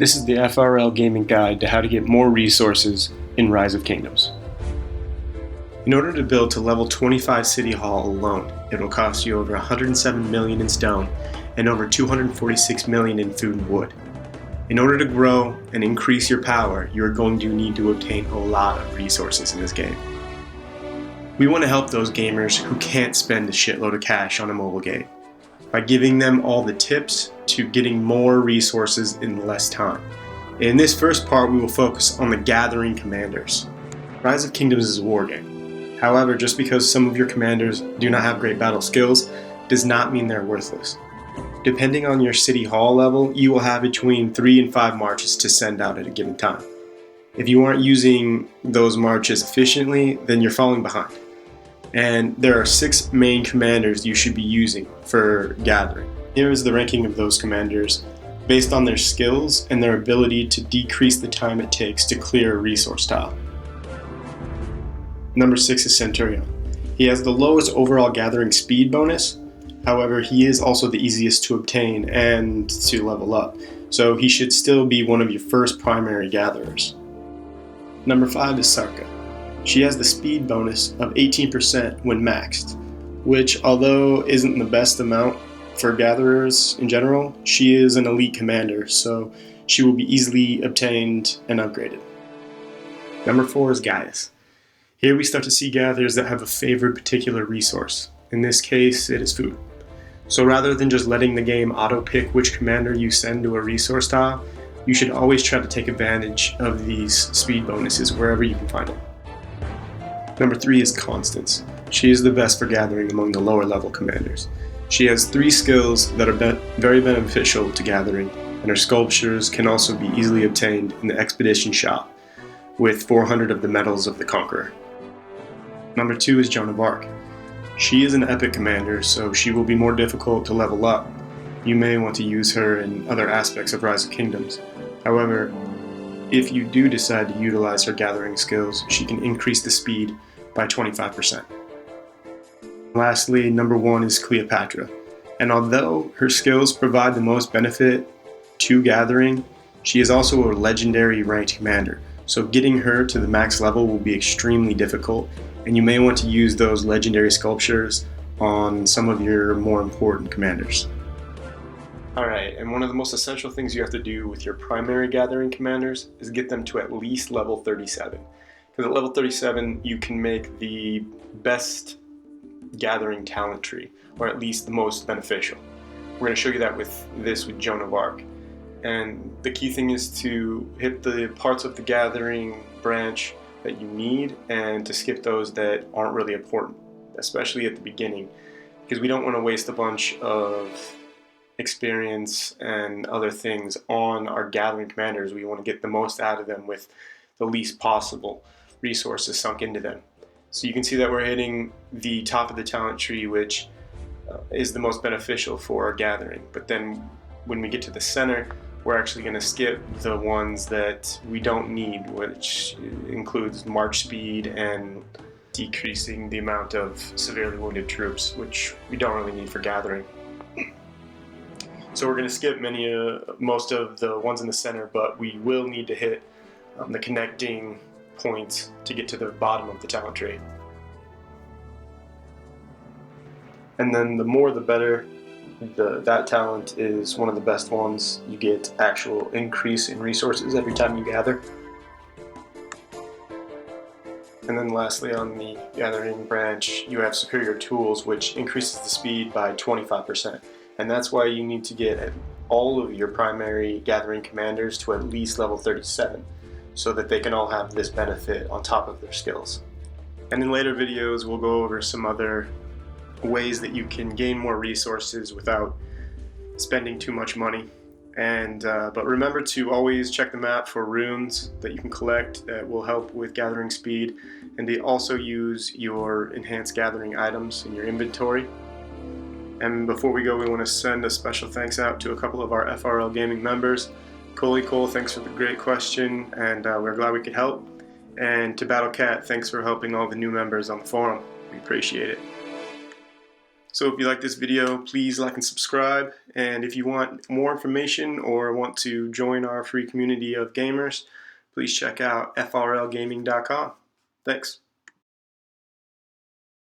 This is the FRL Gaming Guide to how to get more resources in Rise of Kingdoms. In order to build to level 25 City Hall alone, it will cost you over 107 million in stone and over 246 million in food and wood. In order to grow and increase your power, you are going to need to obtain a lot of resources in this game. We want to help those gamers who can't spend a shitload of cash on a mobile game by giving them all the tips to getting more resources in less time. In this first part, we will focus on the gathering commanders. Rise of Kingdoms is a war game. However, just because some of your commanders do not have great battle skills does not mean they're worthless. Depending on your city hall level, you will have between 3 and 5 marches to send out at a given time. If you aren't using those marches efficiently, then you're falling behind. And there are 6 main commanders you should be using for gathering. Here is the ranking of those commanders based on their skills and their ability to decrease the time it takes to clear a resource tile. Number 6 is Centurion. He has the lowest overall gathering speed bonus, however he is also the easiest to obtain and to level up, so he should still be one of your first primary gatherers. Number 5 is Sarka. She has the speed bonus of 18% when maxed, which although isn't the best amount for gatherers in general, she is an elite commander, so she will be easily obtained and upgraded. Number 4 is Gaius. Here we start to see gatherers that have a favored particular resource. In this case, it is food. So rather than just letting the game auto-pick which commander you send to a resource tile, you should always try to take advantage of these speed bonuses wherever you can find them. Number 3 is Constance. She is the best for gathering among the lower level commanders. She has 3 skills that are very beneficial to gathering, and her sculptures can also be easily obtained in the Expedition shop with 400 of the medals of the Conqueror. Number 2 is Joan of Arc. She is an epic commander, so she will be more difficult to level up. You may want to use her in other aspects of Rise of Kingdoms. However, if you do decide to utilize her gathering skills, she can increase the speed by 25%. Lastly, number 1 is Cleopatra. And although her skills provide the most benefit to gathering, she is also a legendary ranked commander. So getting her to the max level will be extremely difficult, and you may want to use those legendary sculptures on some of your more important commanders. Alright, and one of the most essential things you have to do with your primary gathering commanders is get them to at least level 37. Because at level 37, you can make the best gathering talent tree, or at least the most beneficial. We're going to show you that with Joan of Arc. And the key thing is to hit the parts of the gathering branch that you need and to skip those that aren't really important, especially at the beginning, because we don't want to waste a bunch of experience and other things on our gathering commanders. We want to get the most out of them with the least possible resources sunk into them. So you can see that we're hitting the top of the talent tree, which is the most beneficial for our gathering. But then when we get to the center, we're actually going to skip the ones that we don't need, which includes march speed and decreasing the amount of severely wounded troops, which we don't really need for gathering. So we're going to skip most of the ones in the center, but we will need to hit the connecting points to get to the bottom of the talent tree. And then the more the better. That talent is one of the best ones. You get actual increase in resources every time you gather. And then lastly, on the gathering branch, you have superior tools, which increases the speed by 25%. And that's why you need to get all of your primary gathering commanders to at least level 37, so that they can all have this benefit on top of their skills. And in later videos, we'll go over some other ways that you can gain more resources without spending too much money. But remember to always check the map for runes that you can collect that will help with gathering speed, and to also use your enhanced gathering items in your inventory. And before we go, we want to send a special thanks out to a couple of our FRL Gaming members. Cole, thanks for the great question, and we're glad we could help. And to Battlecat, thanks for helping all the new members on the forum. We appreciate it. So if you like this video, please like and subscribe. And if you want more information or want to join our free community of gamers, please check out frlgaming.com. Thanks.